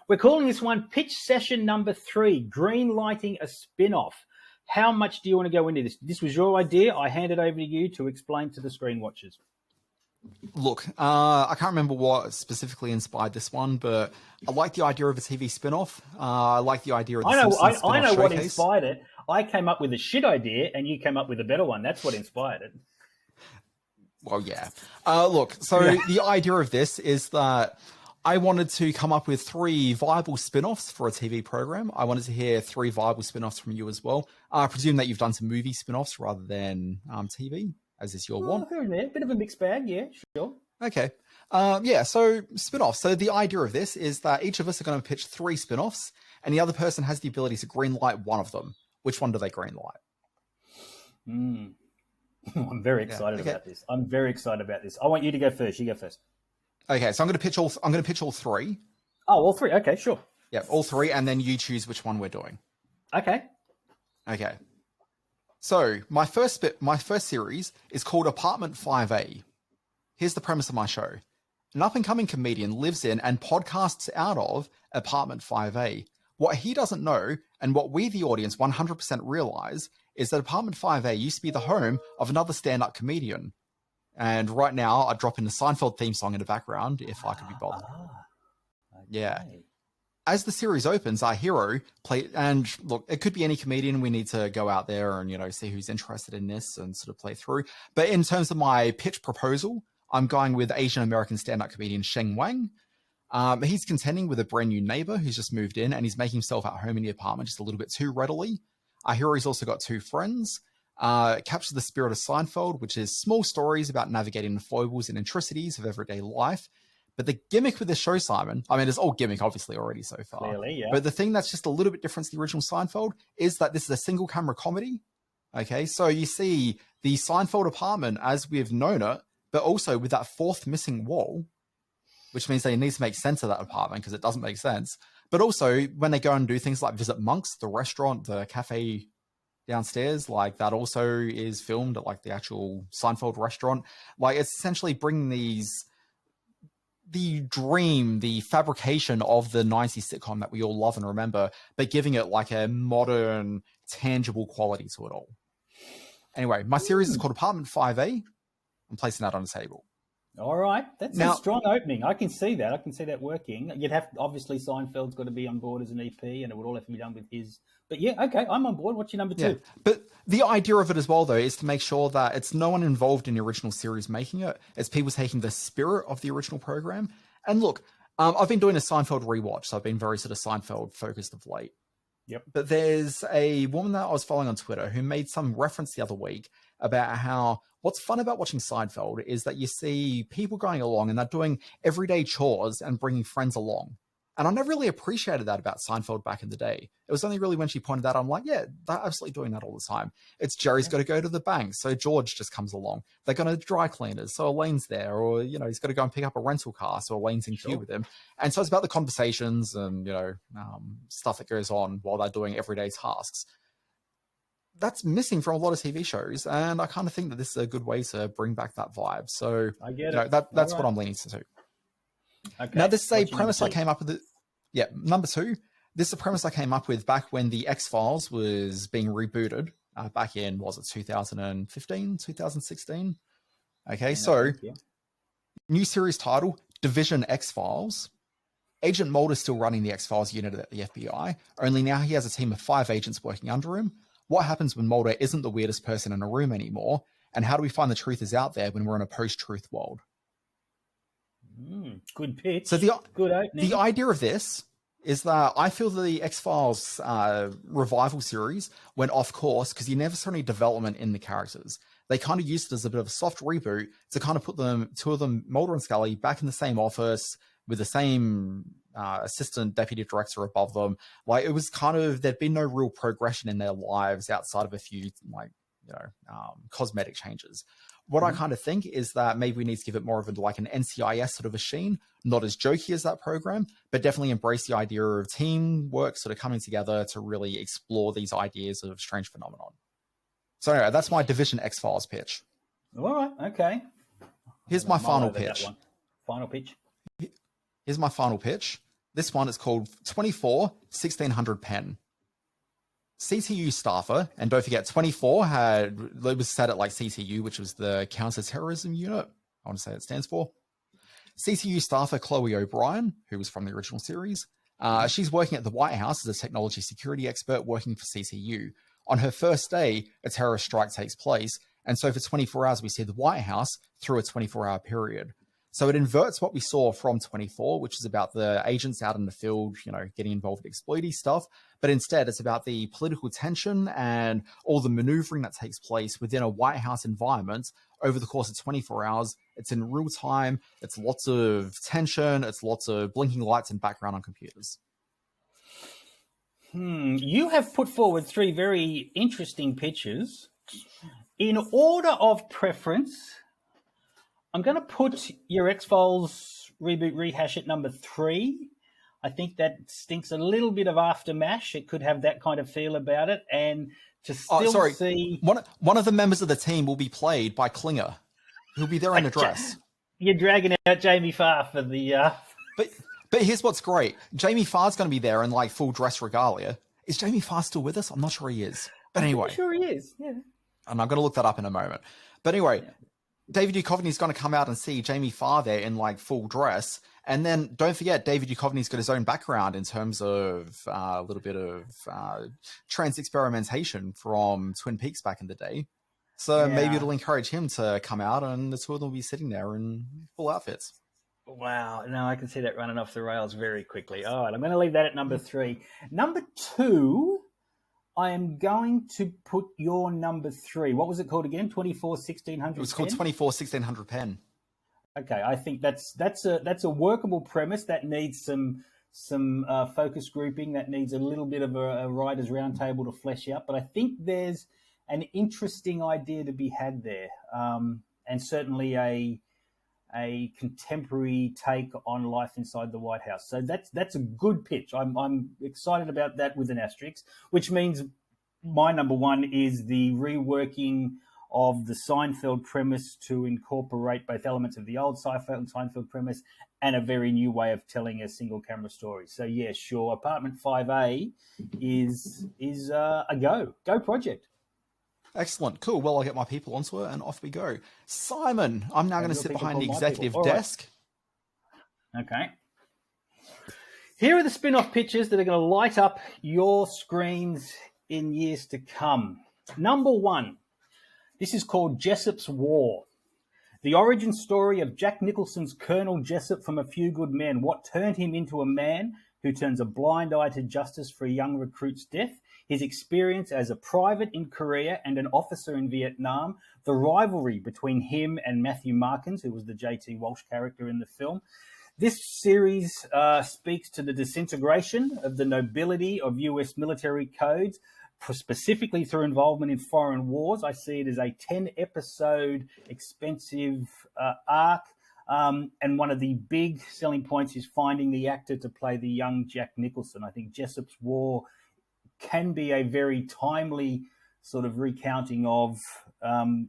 We're calling this one Pitch Session Number 3, Green Lighting a Spin-Off. How much do you want to go into this? This was your idea. I hand it over to you to explain to the screen watchers. Look, I can't remember what specifically inspired this one, but I like the idea of a TV spin-off. I like the idea of the Simpsons spin-off I know showcase. what inspired it. I came up with a shit idea, and you came up with a better one. That's what inspired it. Well, yeah. Look, so the idea of this is that I wanted to come up with 3 viable spin-offs for a TV program. I wanted to hear 3 viable spin-offs from you as well. I presume that you've done some movie spin-offs rather than TV, as is your one. Here and there. Bit of a mixed bag, yeah, sure. Okay. So spin-offs. So the idea of this is that each of us are going to pitch 3 spin-offs, and the other person has the ability to green light one of them. Which one do they green light? I'm very excited about this. I'm very excited about this. I want you to go first. You go first. Okay, so I'm going to pitch all 3. Oh, all 3. Okay, sure. Yeah, all 3, and then you choose which one we're doing. Okay. Okay. So my first series is called Apartment 5A. Here's the premise of my show. An up-and-coming comedian lives in and podcasts out of Apartment 5A. What he doesn't know, and what we, the audience, 100% realize, is that Apartment 5A used to be the home of another stand-up comedian. And right now, I'd drop in the Seinfeld theme song in the background if I could be bothered. Okay. Yeah. As the series opens, our hero and look, it could be any comedian. We need to go out there and, see who's interested in this and sort of play through. But in terms of my pitch proposal, I'm going with Asian American stand-up comedian Sheng Wang. He's contending with a brand new neighbor who's just moved in, and he's making himself at home in the apartment just a little bit too readily. Our hero's also got 2 friends. Captures the spirit of Seinfeld, which is small stories about navigating the foibles and intricacies of everyday life. But the gimmick with this show, Simon, I mean, it's all gimmick, obviously, already so far. Clearly, yeah. But the thing that's just a little bit different to the original Seinfeld is that this is a single camera comedy. Okay, so you see the Seinfeld apartment as we've known it, but also with that 4th missing wall, which means they need to make sense of that apartment because it doesn't make sense. But also when they go and do things like visit Monk's, the restaurant, the cafe downstairs, like that also is filmed at like the actual Seinfeld restaurant. Like it's essentially bringing the fabrication of the 90s sitcom that we all love and remember, but giving it like a modern, tangible quality to it all. Anyway, my series is called Apartment 5A. I'm placing that on the table. All right. That's a strong opening. I can see that. I can see that working. You'd have, obviously, Seinfeld's got to be on board as an EP, and it would all have to be done with his. But yeah, okay, I'm on board. What's your number 2? Yeah. But the idea of it as well, though, is to make sure that it's no one involved in the original series making it. It's people taking the spirit of the original program. And look, I've been doing a Seinfeld rewatch, so I've been very sort of Seinfeld focused of late. Yep. But there's a woman that I was following on Twitter who made some reference the other week about how what's fun about watching Seinfeld is that you see people going along and they're doing everyday chores and bringing friends along. And I never really appreciated that about Seinfeld back in the day. It was only really when she pointed that out, I'm like, yeah, they're absolutely doing that all the time. It's Jerry's got to go to the bank, so George just comes along. They're going to dry cleaners, so Elaine's there. Or, he's got to go and pick up a rental car, so Elaine's in queue with him. And so it's about the conversations and, stuff that goes on while they're doing everyday tasks. That's missing from a lot of TV shows, and I kind of think that this is a good way to bring back that vibe. So I get it. That's what I'm leaning to. Okay. Now, this is a premise I came up with. Number 2. This is a premise I came up with back when the X-Files was being rebooted back in, was it 2015, 2016? Okay, so new series title, Division X-Files. Agent Mulder's still running the X-Files unit at the FBI, only now he has a team of 5 agents working under him. What happens when Mulder isn't the weirdest person in a room anymore? And how do we find the truth is out there when we're in a post-truth world? Good pitch. So good opening. The idea of this is that I feel the X-Files revival series went off course because you never saw any development in the characters. They kind of used it as a bit of a soft reboot to kind of put two of them, Mulder and Scully, back in the same office with the same assistant deputy director above them. Like it was kind of, there'd been no real progression in their lives outside of a few cosmetic changes. What I kind of think is that maybe we need to give it more of like an NCIS sort of a sheen, not as jokey as that program, but definitely embrace the idea of teamwork sort of coming together to really explore these ideas of strange phenomenon. So anyway, that's my Division X-Files pitch. All right, okay. Here's my final pitch. Final pitch. Here's my final pitch. This one is called 24-1600 Pen. CTU staffer, and don't forget 24 it was set at like CTU, which was the counter-terrorism unit. I want to say it stands for. CTU staffer Chloe O'Brien, who was from the original series, she's working at the White House as a technology security expert working for CTU. On her first day, a terrorist strike takes place, and so for 24 hours, we see the White House through a 24-hour period. So it inverts what we saw from 24, which is about the agents out in the field, getting involved in exploity stuff. But instead, it's about the political tension and all the maneuvering that takes place within a White House environment over the course of 24 hours. It's in real time. It's lots of tension. It's lots of blinking lights and background on computers. You have put forward 3 very interesting pitches. In order of preference, I'm going to put your X-Files reboot rehash at number 3. I think that stinks a little bit of aftermash. It could have that kind of feel about it. And to still see... One of the members of the team will be played by Klinger. He'll be there in a dress. You're dragging out Jamie Farr for the... But here's what's great. Jamie Farr's going to be there in like full dress regalia. Is Jamie Farr still with us? I'm not sure he is. But anyway. I'm sure he is, yeah. And I'm going to look that up in a moment. But anyway... Yeah. David Duchovny's going to come out and see Jamie Farr there in like full dress. And then don't forget, David Duchovny's got his own background in terms of a little bit of trans experimentation from Twin Peaks back in the day. So maybe it'll encourage him to come out and the two of them will be sitting there in full outfits. Wow. No, I can see that running off the rails very quickly. All right, I'm going to leave that at number 3. Number 2... I am going to put your number 3. What was it called again? 24-1600. It was called 24-1600 Pen. Okay, I think that's a workable premise that needs some focus grouping, that needs a little bit of a writers' roundtable to flesh out. But I think there's an interesting idea to be had there, and certainly a contemporary take on life inside the White House. So that's a good pitch. I'm excited about that with an asterisk, which means my number 1 is the reworking of the Seinfeld premise to incorporate both elements of the old Seinfeld premise and a very new way of telling a single camera story. So yeah, sure. Apartment 5A is a go project. Excellent. Cool. Well, I'll get my people onto it and off we go. Simon, I'm now going to sit behind the executive desk. Right. Okay. Here are the spin-off pitches that are going to light up your screens in years to come. Number 1. This is called Jessup's War. The origin story of Jack Nicholson's Colonel Jessup from A Few Good Men. What turned him into a man who turns a blind eye to justice for a young recruit's death. His experience as a private in Korea and an officer in Vietnam, the rivalry between him and Matthew Markins, who was the J.T. Walsh character in the film. This series speaks to the disintegration of the nobility of US military codes, specifically through involvement in foreign wars. I see it as a 10-episode expensive arc. And one of the big selling points is finding the actor to play the young Jack Nicholson. I think Jessup's War can be a very timely sort of recounting of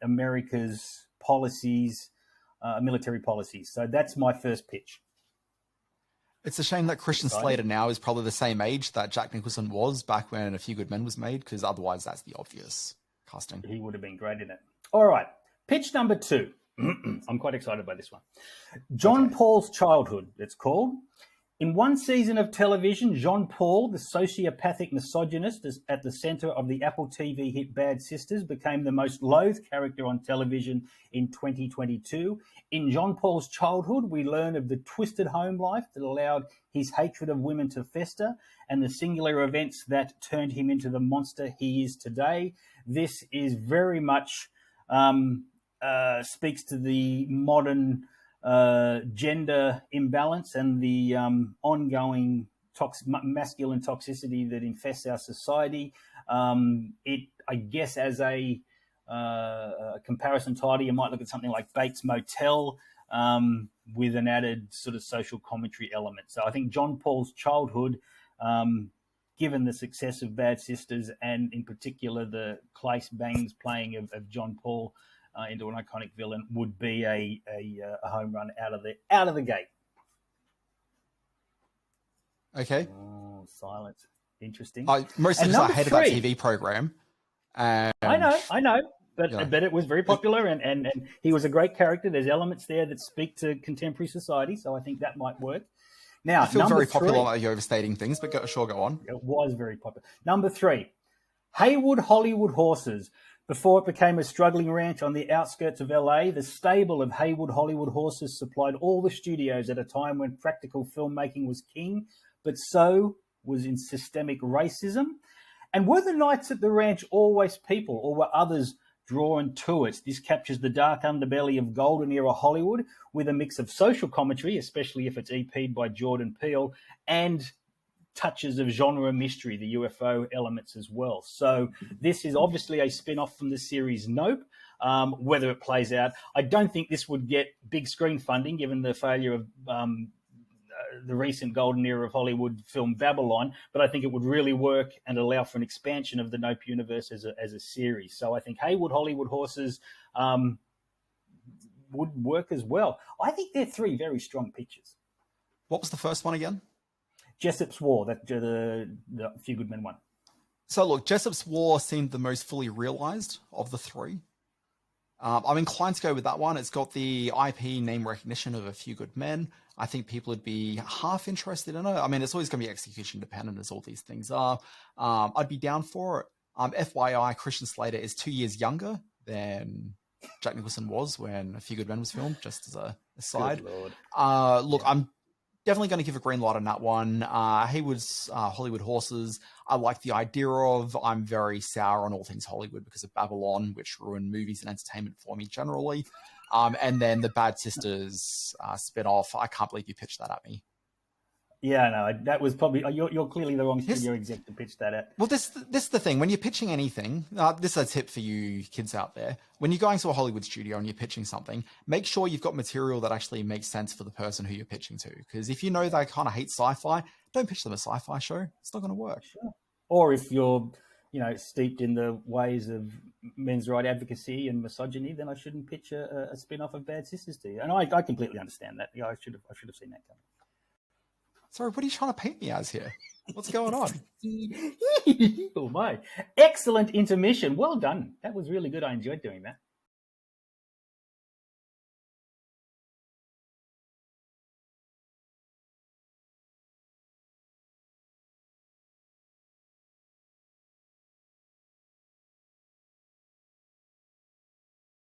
America's policies, military policies. So that's my first pitch. It's a shame that Christian Slater now is probably the same age that Jack Nicholson was back when A Few Good Men was made, because otherwise that's the obvious casting. He would have been great in it. All right. Pitch number 2. I'm quite excited by this one. John Paul's Childhood, it's called. In one season of television, Jean Paul, the sociopathic misogynist at the center of the Apple TV hit Bad Sisters, became the most loathed character on television in 2022. In Jean Paul's childhood, we learn of the twisted home life that allowed his hatred of women to fester and the singular events that turned him into the monster he is today. This is very much speaks to the modern gender imbalance and the ongoing masculine toxicity that infests our society. I guess, as a a comparison title, you might look at something like Bates Motel, with an added sort of social commentary element. So I think John Paul's childhood, given the success of Bad Sisters and in particular the Claes Bang's playing of John Paul into an iconic villain, would be a home run out of the gate. Okay. Oh, silence. Interesting. Mostly because I hated that TV program. And I know. But it was very popular, and he was a great character. There's elements there that speak to contemporary society, so I think that might work. Now, I feel very popular while you're overstating things, but go on. It was very popular. Number 3, Haywood Hollywood Horses. Before it became a struggling ranch on the outskirts of LA, the stable of Haywood Hollywood Horses supplied all the studios at a time when practical filmmaking was king, but so was in systemic racism. And were the nights at the ranch always people, or were others drawn to it? This captures the dark underbelly of golden era Hollywood with a mix of social commentary, especially if it's EP'd by Jordan Peele, and touches of genre mystery, the UFO elements as well. So this is obviously a spin-off from the series Nope. Whether it plays out, I don't think this would get big screen funding given the failure of the recent golden era of Hollywood film Babylon, but I think it would really work and allow for an expansion of the Nope universe as a series. So I think Haywood Hollywood Horses would work as well. I think they're 3 very strong pictures. What was the first one again? Jessop's War, that the Few Good Men one. So look, Jessop's War seemed the most fully realized of the 3. I'm inclined to go with that one. It's got the IP name recognition of A Few Good Men. I think people would be half interested in it. I mean, it's always going to be execution dependent, as all these things are. I'd be down for it. FYI, Christian Slater is 2 years younger than Jack Nicholson was when A Few Good Men was filmed, just as a aside. Look, I'm definitely going to give a green light on that one. Haywood's Hollywood Horses, I like the idea of. I'm very sour on all things Hollywood because of Babylon, which ruined movies and entertainment for me generally. And then the Bad Sisters spin-off. I can't believe you pitched that at me. Yeah, no, that was probably you're clearly the wrong studio exec to pitch that at. Well, this is the thing. When you're pitching anything, this is a tip for you kids out there. When you're going to a Hollywood studio and you're pitching something, make sure you've got material that actually makes sense for the person who you're pitching to. Because if you know they kind of hate sci-fi, don't pitch them a sci-fi show. It's not going to work. Sure. Or if you're, steeped in the ways of men's right advocacy and misogyny, then I shouldn't pitch a spin-off of Bad Sisters to you. And I completely understand that. I should have seen that coming. Sorry, what are you trying to paint me as here? What's going on? Oh my! Excellent intermission. Well done. That was really good. I enjoyed doing that.